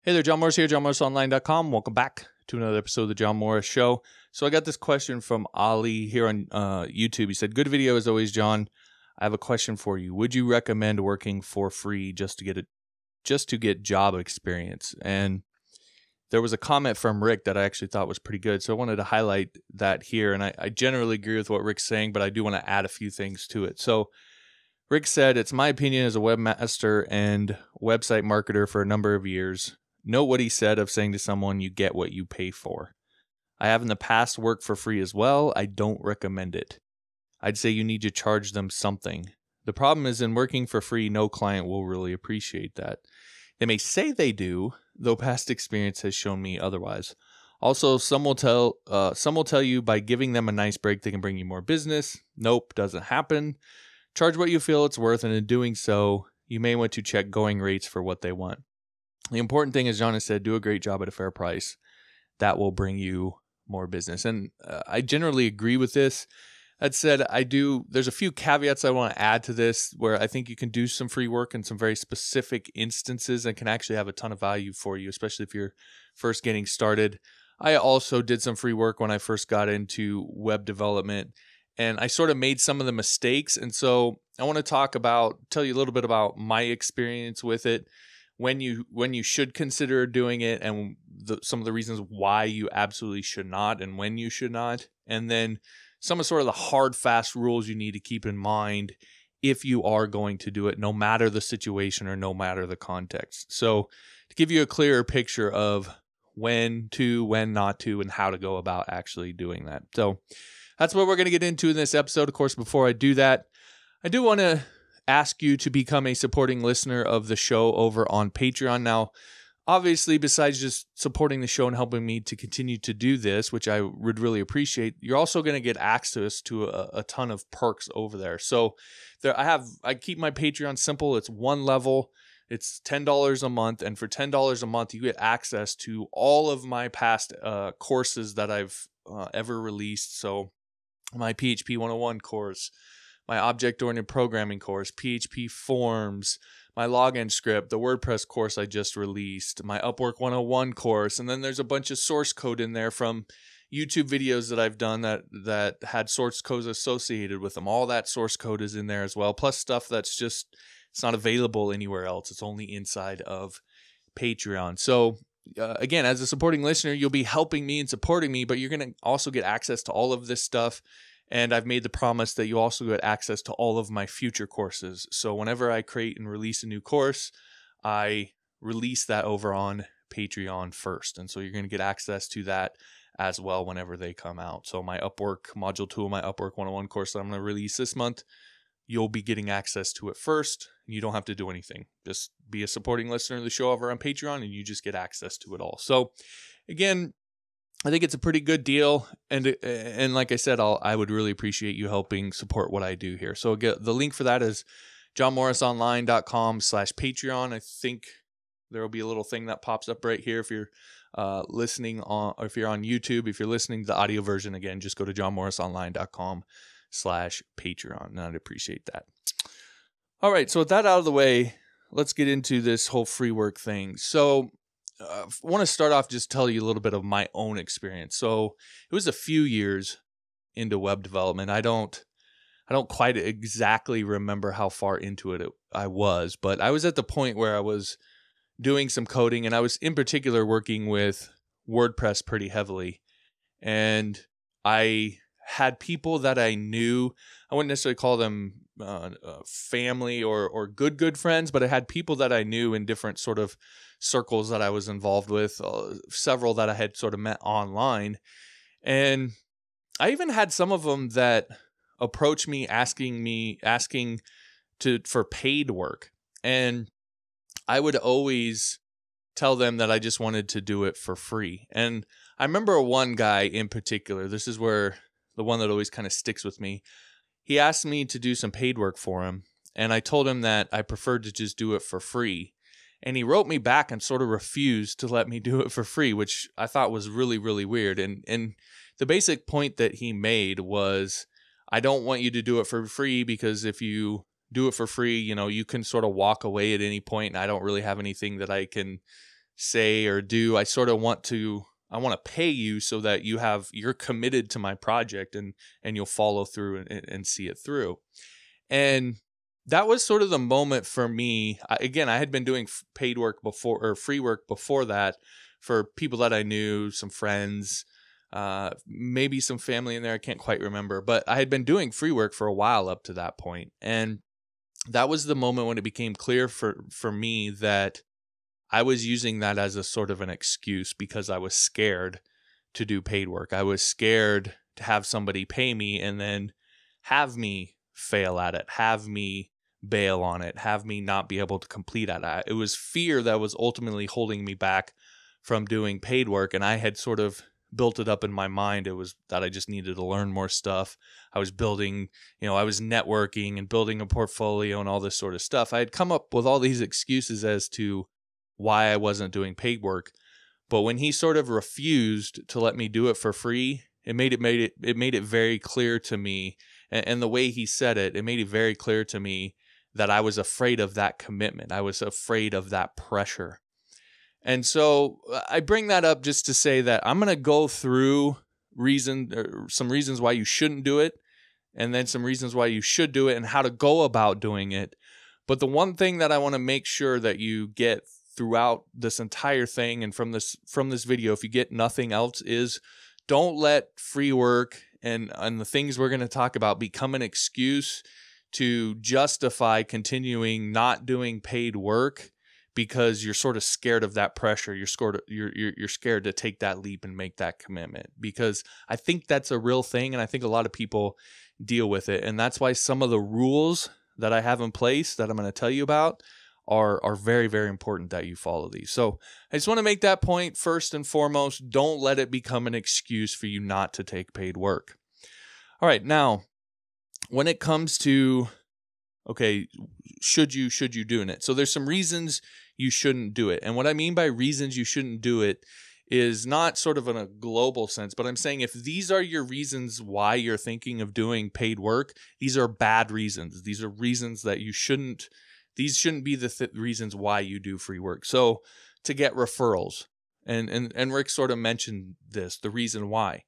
Hey there, John Morris here, johnmorrisonline.com. Welcome back to another episode of the John Morris Show. So I got this question from Ali here on YouTube. He said, good video as always, John. I have a question for you. Would you recommend working for free just to get job experience? And there was a comment from Rick that I actually thought was pretty good. So I wanted to highlight that here. And I generally agree with what Rick's saying, but I do want to add a few things to it. So Rick said, it's my opinion as a webmaster and website marketer for a number of years. Note what he said of saying to someone, you get what you pay for. I have in the past worked for free as well. I don't recommend it. I'd say you need to charge them something. The problem is in working for free, no client will really appreciate that. They may say they do, though past experience has shown me otherwise. Also, some will tell you by giving them a nice break, they can bring you more business. Nope, doesn't happen. Charge what you feel it's worth, and in doing so, you may want to check going rates for what they want. The important thing, as John has said, do a great job at a fair price. That will bring you more business. And I generally agree with this. That said, there's a few caveats I want to add to this where I think you can do some free work in some very specific instances and can actually have a ton of value for you, especially if you're first getting started. I also did some free work when I first got into web development, and I sort of made some of the mistakes. And so I want to tell you a little bit about my experience with it, when you should consider doing it, and some of the reasons why you absolutely should not and when you should not, and then some of sort of the hard, fast rules you need to keep in mind if you are going to do it, no matter the situation or no matter the context. So to give you a clearer picture of when to, when not to, and how to go about actually doing that. So that's what we're going to get into in this episode. Of course, before I do that, I do want to ask you to become a supporting listener of the show over on Patreon. Now, obviously, besides just supporting the show and helping me to continue to do this, which I would really appreciate, you're also going to get access to a ton of perks over there. So I keep my Patreon simple. It's one level. It's $10 a month. And for $10 a month, you get access to all of my past courses that I've ever released. So my PHP 101 course, my object-oriented programming course, PHP forms, my login script, the WordPress course I just released, my Upwork 101 course, and then there's a bunch of source code in there from YouTube videos that I've done that had source codes associated with them. All that source code is in there as well, plus stuff that's just, it's not available anywhere else. It's only inside of Patreon. So again, as a supporting listener, you'll be helping me and supporting me, but you're going to also get access to all of this stuff. And I've made the promise that you also get access to all of my future courses. So whenever I create and release a new course, I release that over on Patreon first. And so you're going to get access to that as well whenever they come out. So my Upwork Module 2, my Upwork 101 course that I'm going to release this month, you'll be getting access to it first. You don't have to do anything. Just be a supporting listener of the show over on Patreon and you just get access to it all. So again, I think it's a pretty good deal, and like I said, I would really appreciate you helping support what I do here. So the link for that is johnmorrisonline.com/Patreon. I think there will be a little thing that pops up right here if you're listening on, or if you're on YouTube. If you're listening to the audio version, again, just go to johnmorrisonline.com/Patreon, and I'd appreciate that. All right, so with that out of the way, let's get into this whole free work thing. So I want to start off just tell you a little bit of my own experience. So it was a few years into web development. I don't quite exactly remember how far into it I was, but I was at the point where I was doing some coding, and I was in particular working with WordPress pretty heavily. And I had people that I knew. I wouldn't necessarily call them family or good friends, but I had people that I knew in different sort of circles that I was involved with, several that I had sort of met online. And I even had some of them that approached me asking for paid work. And I would always tell them that I just wanted to do it for free. And I remember one guy in particular, this is where the one that always kind of sticks with me. He asked me to do some paid work for him, and I told him that I preferred to just do it for free. And he wrote me back and sort of refused to let me do it for free, which I thought was really, really weird. And the basic point that he made was, I don't want you to do it for free because if you do it for free, you can sort of walk away at any point, and I don't really have anything that I can say or do. I want to pay you so that you're committed to my project and you'll follow through and see it through. And that was sort of the moment for me. I had been doing paid work before, or free work before that, for people that I knew, some friends, maybe some family in there. I can't quite remember, but I had been doing free work for a while up to that point. And that was the moment when it became clear for me that I was using that as a sort of an excuse, because I was scared to do paid work. I was scared to have somebody pay me and then have me fail at it, have me bail on it, have me not be able to complete at it. It was fear that was ultimately holding me back from doing paid work. And I had sort of built it up in my mind. It was that I just needed to learn more stuff. I was building, I was networking and building a portfolio and all this sort of stuff. I had come up with all these excuses as to why I wasn't doing paid work. But when he sort of refused to let me do it for free, it made it very clear to me. And the way he said it, it made it very clear to me that I was afraid of that commitment. I was afraid of that pressure. And so I bring that up just to say that I'm going to go through some reasons why you shouldn't do it, and then some reasons why you should do it and how to go about doing it. But the one thing that I want to make sure that you get throughout this entire thing, and from this video, if you get nothing else, is don't let free work and the things we're going to talk about become an excuse to justify continuing not doing paid work, because you're sort of scared of that pressure. You're scared to take that leap and make that commitment, because I think that's a real thing, and I think a lot of people deal with it. And that's why some of the rules that I have in place that I'm going to tell you about are very, very important that you follow these. So I just want to make that point first and foremost. Don't let it become an excuse for you not to take paid work. All right, now, when it comes to, okay, should you doing it? So there's some reasons you shouldn't do it. And what I mean by reasons you shouldn't do it is not sort of in a global sense, but I'm saying if these are your reasons why you're thinking of doing paid work, these are bad reasons. These are reasons that you shouldn't, these shouldn't be the reasons why you do free work. So to get referrals, and Rick sort of mentioned this, the reason why.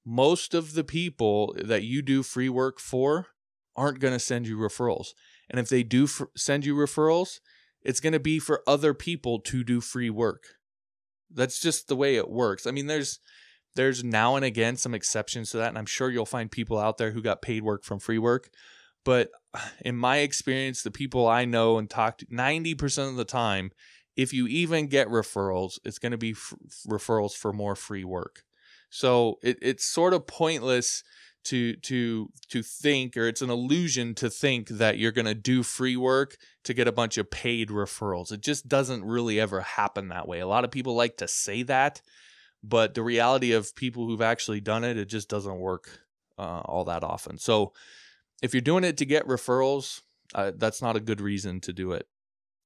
Most of the people that you do free work for aren't going to send you referrals. And if they do send you referrals, it's going to be for other people to do free work. That's just the way it works. I mean, there's now and again some exceptions to that, and I'm sure you'll find people out there who got paid work from free work. But in my experience, the people I know and talk to, 90% of the time, if you even get referrals, it's going to be referrals for more free work. So it's sort of pointless to think, or it's an illusion to think that you're going to do free work to get a bunch of paid referrals. It just doesn't really ever happen that way. A lot of people like to say that, but the reality of people who've actually done it, it just doesn't work all that often. So if you're doing it to get referrals, that's not a good reason to do it.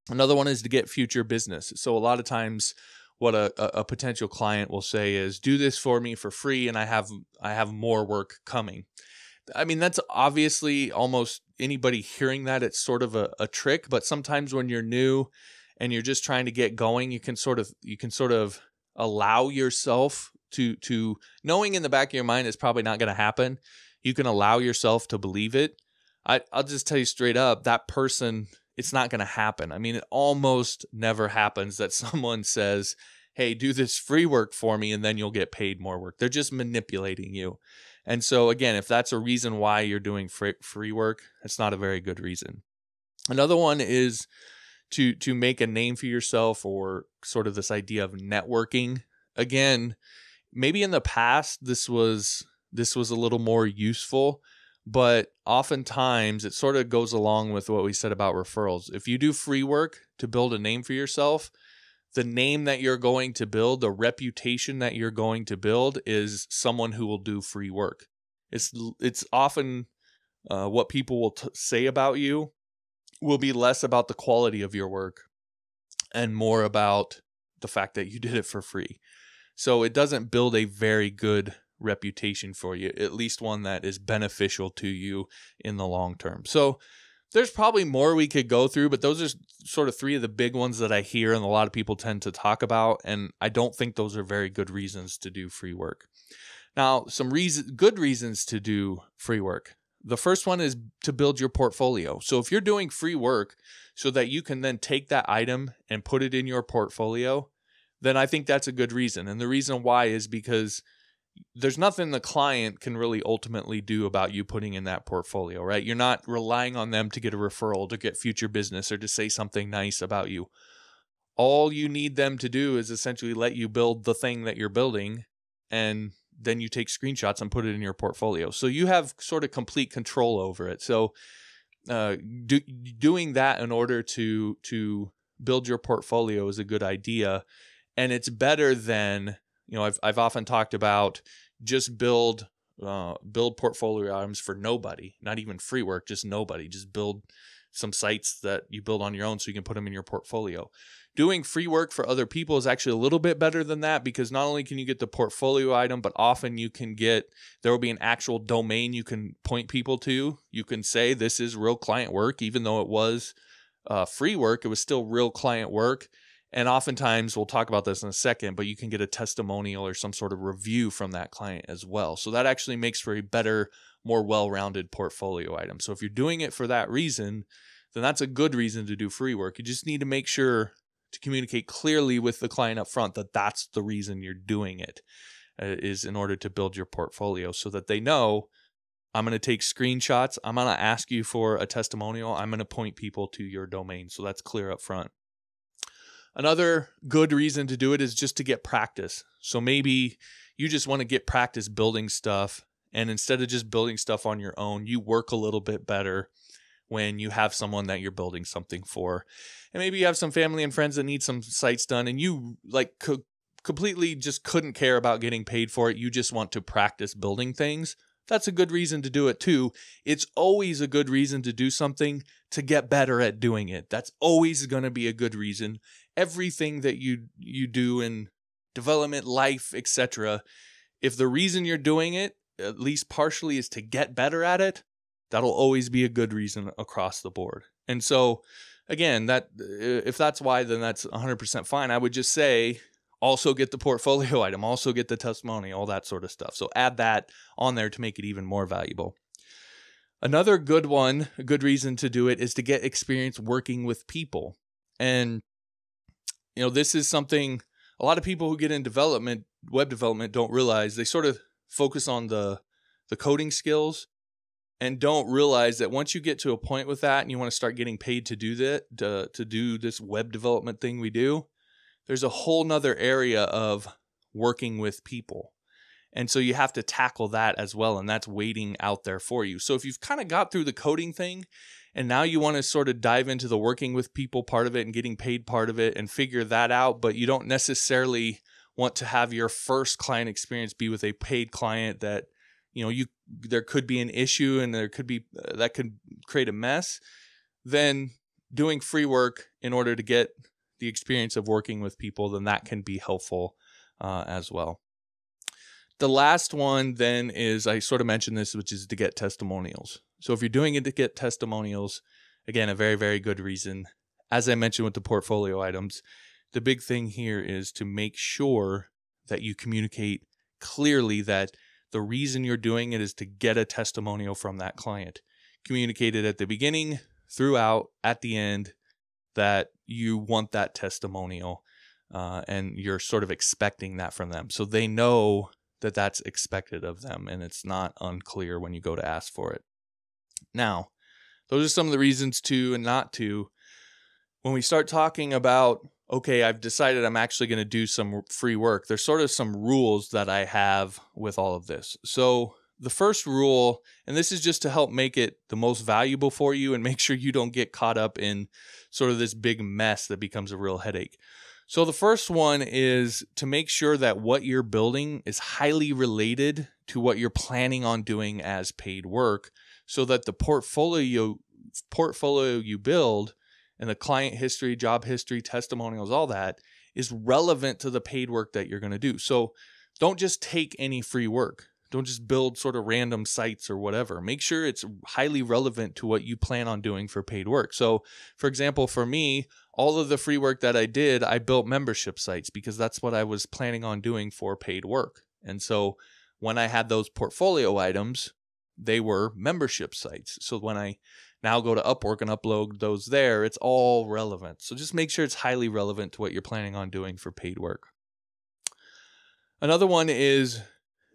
Another one is to get future business. So a lot of times what a potential client will say is, do this for me for free, and I have more work coming. I mean, that's obviously almost anybody hearing that, it's sort of a trick, but sometimes when you're new and you're just trying to get going, you can sort of allow yourself to knowing in the back of your mind it's probably not going to happen. You can allow yourself to believe it. I'll just tell you straight up, that person, it's not going to happen. I mean, it almost never happens that someone says, hey, do this free work for me and then you'll get paid more work. They're just manipulating you. And so again, if that's a reason why you're doing free work, that's not a very good reason. Another one is to make a name for yourself, or sort of this idea of networking. Again, maybe in the past this was a little more useful, but oftentimes it sort of goes along with what we said about referrals. If you do free work to build a name for yourself, the name that you're going to build, the reputation that you're going to build, is someone who will do free work. It's often what people will say about you will be less about the quality of your work and more about the fact that you did it for free. So it doesn't build a very good reputation for you, at least one that is beneficial to you in the long term. So There's probably more we could go through, but those are sort of three of the big ones that I hear and a lot of people tend to talk about. And I don't think those are very good reasons to do free work. Now, some good reasons to do free work. The first one is to build your portfolio. So if you're doing free work so that you can then take that item and put it in your portfolio, then I think that's a good reason. And the reason why is because there's nothing the client can really ultimately do about you putting in that portfolio, right? You're not relying on them to get a referral, to get future business, or to say something nice about you. All you need them to do is essentially let you build the thing that you're building, and then you take screenshots and put it in your portfolio. So you have sort of complete control over it. So doing that in order to build your portfolio is a good idea. And it's better than, I've often talked about just build portfolio items for nobody, not even free work, just nobody. Just build some sites that you build on your own so you can put them in your portfolio. Doing free work for other people is actually a little bit better than that, because not only can you get the portfolio item, but often there will be an actual domain you can point people to. You can say this is real client work, even though it was free work, it was still real client work. And oftentimes, we'll talk about this in a second, but you can get a testimonial or some sort of review from that client as well. So that actually makes for a better, more well-rounded portfolio item. So if you're doing it for that reason, then that's a good reason to do free work. You just need to make sure to communicate clearly with the client up front that that's the reason you're doing it, is in order to build your portfolio so that they know, I'm going to take screenshots, I'm going to ask you for a testimonial, I'm going to point people to your domain. So that's clear up front. Another good reason to do it is just to get practice. So maybe you just want to get practice building stuff, and instead of just building stuff on your own, you work a little bit better when you have someone that you're building something for. And maybe you have some family and friends that need some sites done, and you completely just couldn't care about getting paid for it. You just want to practice building things. That's a good reason to do it too. It's always a good reason to do something to get better at doing it. That's always going to be a good reason. Everything that you do in development, life, etc., if the reason you're doing it, at least partially, is to get better at it, that'll always be a good reason across the board. And so, again, that if that's why, then that's 100% fine. I would just say, also get the portfolio item, also get the testimony, all that sort of stuff. So add that on there to make it even more valuable. Another good reason to do it is to get experience working with people. And, this is something a lot of people who get in web development don't realize. They sort of focus on the coding skills and don't realize that once you get to a point with that and you want to start getting paid to do that, to do this web development thing we do, there's a whole nother area of working with people. And so you have to tackle that as well. And that's waiting out there for you. So if you've kind of got through the coding thing and now you want to sort of dive into the working with people part of it and getting paid part of it and figure that out, but you don't necessarily want to have your first client experience be with a paid client that, there could be an issue and there could be, that could create a mess, then doing free work in order to get the experience of working with people, then that can be helpful as well. The last one then is, I sort of mentioned this, which is to get testimonials. So if you're doing it to get testimonials, again, a very, very good reason. As I mentioned with the portfolio items, the big thing here is to make sure that you communicate clearly that the reason you're doing it is to get a testimonial from that client. Communicate it at the beginning, throughout, at the end, that you want that testimonial and you're sort of expecting that from them. So they know that that's expected of them and it's not unclear when you go to ask for it. Now, those are some of the reasons to and not to. When we start talking about, okay, I've decided I'm actually going to do some free work, there's sort of some rules that I have with all of this. So the first rule, and this is just to help make it the most valuable for you and make sure you don't get caught up in sort of this big mess that becomes a real headache. So the first one is to make sure that what you're building is highly related to what you're planning on doing as paid work, so that the portfolio you build and the client history, job history, testimonials, all that is relevant to the paid work that you're going to do. So don't just take any free work. Don't just build sort of random sites or whatever. Make sure it's highly relevant to what you plan on doing for paid work. So, for example, for me, all of the free work that I did, I built membership sites because that's what I was planning on doing for paid work. And so when I had those portfolio items, they were membership sites. So when I now go to Upwork and upload those there, it's all relevant. So just make sure it's highly relevant to what you're planning on doing for paid work. Another one is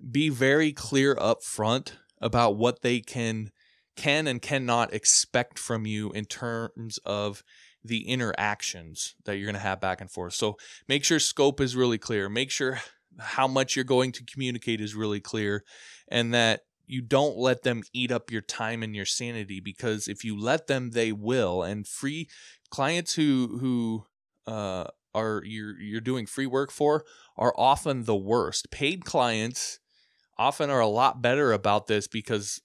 be very clear up front about what they can and cannot expect from you in terms of the interactions that you're going to have back and forth. So make sure scope is really clear. Make sure how much you're going to communicate is really clear, and that you don't let them eat up your time and your sanity, because if you let them, they will. And free clients who are you're doing free work for are often the worst. Paid clients often are a lot better about this because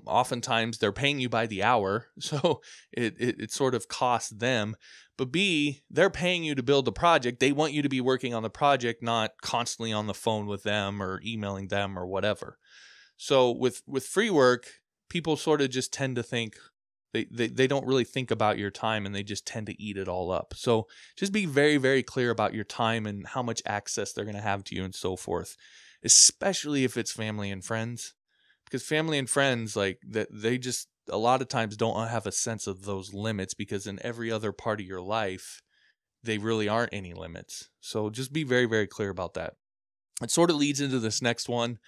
oftentimes they're paying you by the hour, so it sort of costs them. But B, they're paying you to build the project. They want you to be working on the project, not constantly on the phone with them or emailing them or whatever. So with free work, people sort of just tend to think they don't really think about your time, and they just tend to eat it all up. So just be very, very clear about your time and how much access they're going to have to you and so forth, especially if it's family and friends, because family and friends, like that, they just a lot of times don't have a sense of those limits, because in every other part of your life, they really aren't any limits. So just be very, very clear about that. It sort of leads into this next one,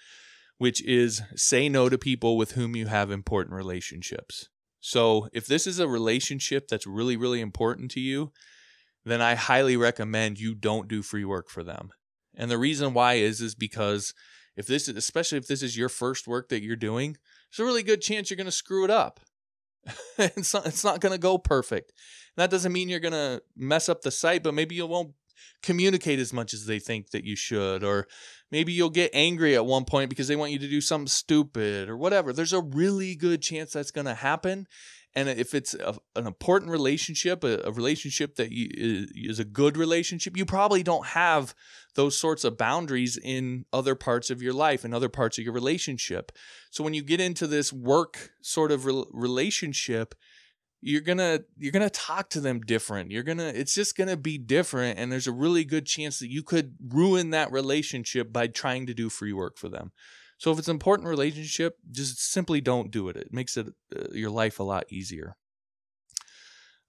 which is say no to people with whom you have important relationships. So if this is a relationship that's really, really important to you, then I highly recommend you don't do free work for them. And the reason why is because especially if this is your first work that you're doing, there's a really good chance you're going to screw it up. It's not going to go perfect. And that doesn't mean you're going to mess up the site, but maybe you won't communicate as much as they think that you should, or maybe you'll get angry at one point because they want you to do something stupid or whatever. There's a really good chance that's going to happen. And if it's an important relationship, a relationship that is a good relationship, you probably don't have those sorts of boundaries in other parts of your life and other parts of your relationship. So when you get into this work sort of relationship, you're gonna talk to them different. It's just gonna be different, and there's a really good chance that you could ruin that relationship by trying to do free work for them. So if it's an important relationship, just simply don't do it. It makes your life a lot easier.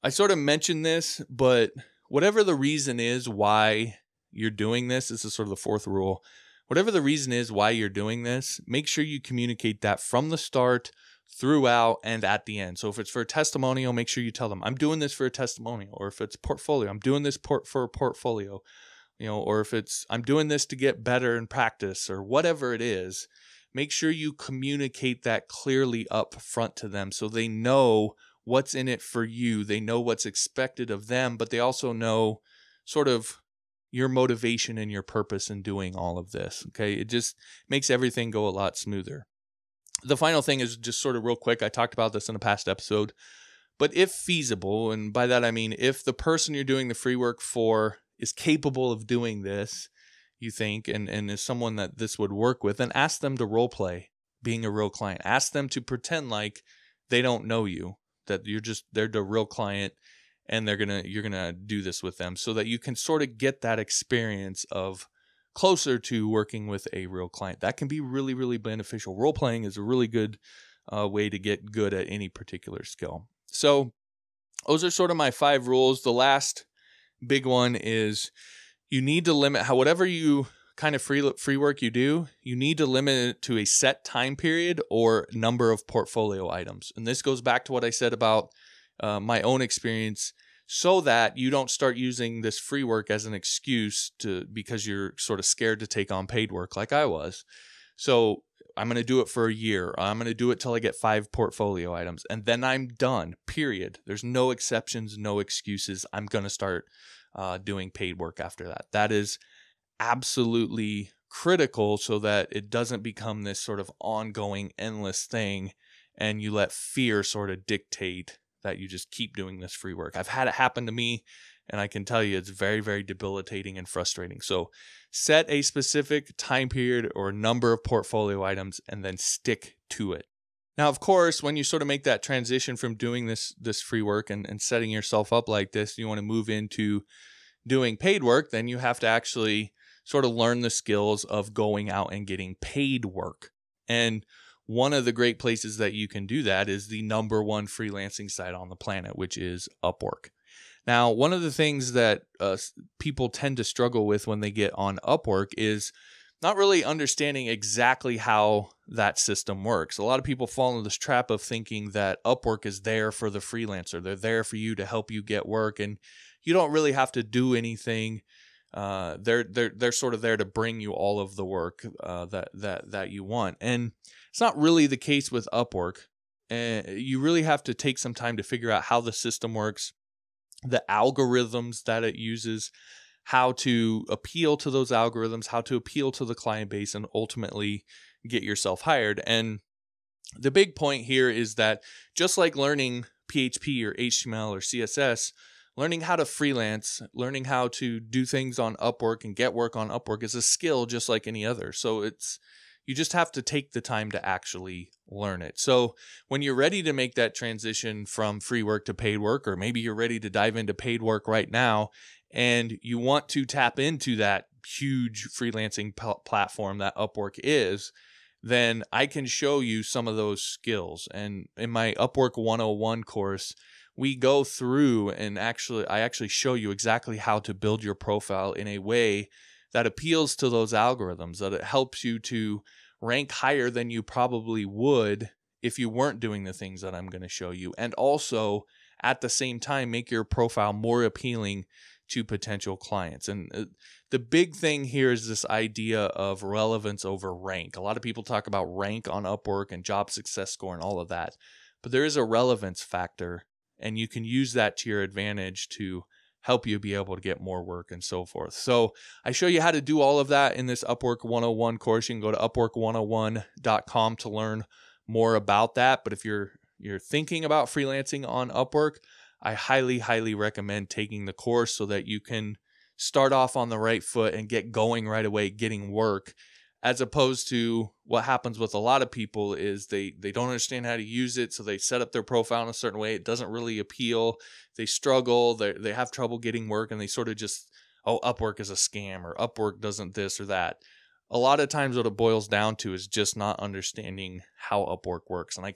I sort of mentioned this, but whatever the reason is why you're doing this is sort of the fourth rule. Whatever the reason is why you're doing this, make sure you communicate that from the start, throughout, and at the end. So if it's for a testimonial, make sure you tell them, I'm doing this for a testimonial. Or if it's portfolio, I'm doing this for a portfolio. Or if it's, I'm doing this to get better in practice, or whatever it is, make sure you communicate that clearly up front to them so they know what's in it for you. They know what's expected of them, but they also know sort of your motivation and your purpose in doing all of this. Okay. It just makes everything go a lot smoother. The final thing is just sort of real quick. I talked about this in a past episode, but if feasible, and by that I mean if the person you're doing the free work for is capable of doing this, you think, and is someone that this would work with, then ask them to role play being a real client. Ask them to pretend like they don't know you, that they're the real client, and you're gonna do this with them, so that you can sort of get that experience of closer to working with a real client. That can be really, really beneficial. Role playing is a really good way to get good at any particular skill. So those are sort of my 5 rules. The last big one is you need to limit whatever you kind of free work you do, you need to limit it to a set time period or number of portfolio items. And this goes back to what I said about my own experience, so that you don't start using this free work as an excuse because you're sort of scared to take on paid work like I was. So I'm going to do it for a year. I'm going to do it till I get 5 portfolio items, and then I'm done, period. There's no exceptions, no excuses. I'm going to start doing paid work after that. That is absolutely critical, so that it doesn't become this sort of ongoing, endless thing, and you let fear sort of dictate that you just keep doing this free work. I've had it happen to me, And I can tell you it's very, very debilitating and frustrating. So set a specific time period or number of portfolio items and then stick to it. Now, of course, when you sort of make that transition from doing this free work and setting yourself up like this, you want to move into doing paid work, then you have to actually sort of learn the skills of going out and getting paid work. And one of the great places that you can do that is the number one freelancing site on the planet, which is Upwork. Now, one of the things that people tend to struggle with when they get on Upwork is not really understanding exactly how that system works. A lot of people fall into this trap of thinking that Upwork is there for the freelancer. They're there for you to help you get work, and you don't really have to do anything. They're sort of there to bring you all of the work that you want, and it's not really the case with Upwork. You really have to take some time to figure out how the system works, the algorithms that it uses, how to appeal to those algorithms, how to appeal to the client base, and ultimately get yourself hired. And the big point here is that just like learning PHP or HTML or CSS, learning how to freelance, learning how to do things on Upwork and get work on Upwork is a skill just like any other. So you just have to take the time to actually learn it. So when you're ready to make that transition from free work to paid work, or maybe you're ready to dive into paid work right now, and you want to tap into that huge freelancing platform that Upwork is, then I can show you some of those skills. And in my Upwork 101 course, we go through and I actually show you exactly how to build your profile in a way that appeals to those algorithms, that it helps you to rank higher than you probably would if you weren't doing the things that I'm going to show you. And also, at the same time, make your profile more appealing to potential clients. And the big thing here is this idea of relevance over rank. A lot of people talk about rank on Upwork and job success score and all of that, but there is a relevance factor, and you can use that to your advantage to help you be able to get more work and so forth. So I show you how to do all of that in this Upwork 101 course. You can go to upwork101.com to learn more about that. But if you're thinking about freelancing on Upwork, I highly, highly recommend taking the course so that you can start off on the right foot and get going right away, getting work, as opposed to what happens with a lot of people is they don't understand how to use it. So they set up their profile in a certain way. It doesn't really appeal. They struggle. They have trouble getting work, and they sort of just, Upwork is a scam, or Upwork doesn't this or that. A lot of times what it boils down to is just not understanding how Upwork works. And I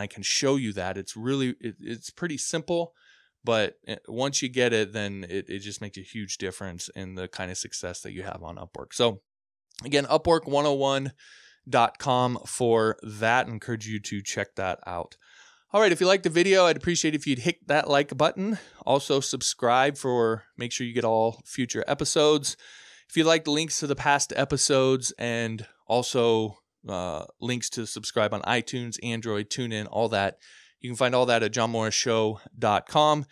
can show you that. It's pretty simple. But once you get it, then it just makes a huge difference in the kind of success that you have on Upwork. So again, upwork101.com for that. I encourage you to check that out. All right, if you liked the video, I'd appreciate if you'd hit that like button. Also subscribe make sure you get all future episodes. If you like the links to the past episodes and also links to subscribe on iTunes, Android, TuneIn, all that, you can find all that at johnmorrisshow.com.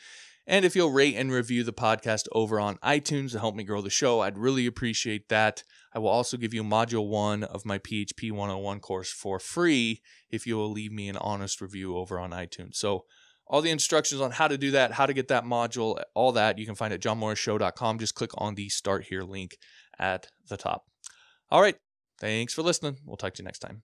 And if you'll rate and review the podcast over on iTunes to help me grow the show, I'd really appreciate that. I will also give you Module 1 of my PHP 101 course for free if you will leave me an honest review over on iTunes. So all the instructions on how to do that, how to get that module, all that, you can find at johnmorrisshow.com. Just click on the Start Here link at the top. All right. Thanks for listening. We'll talk to you next time.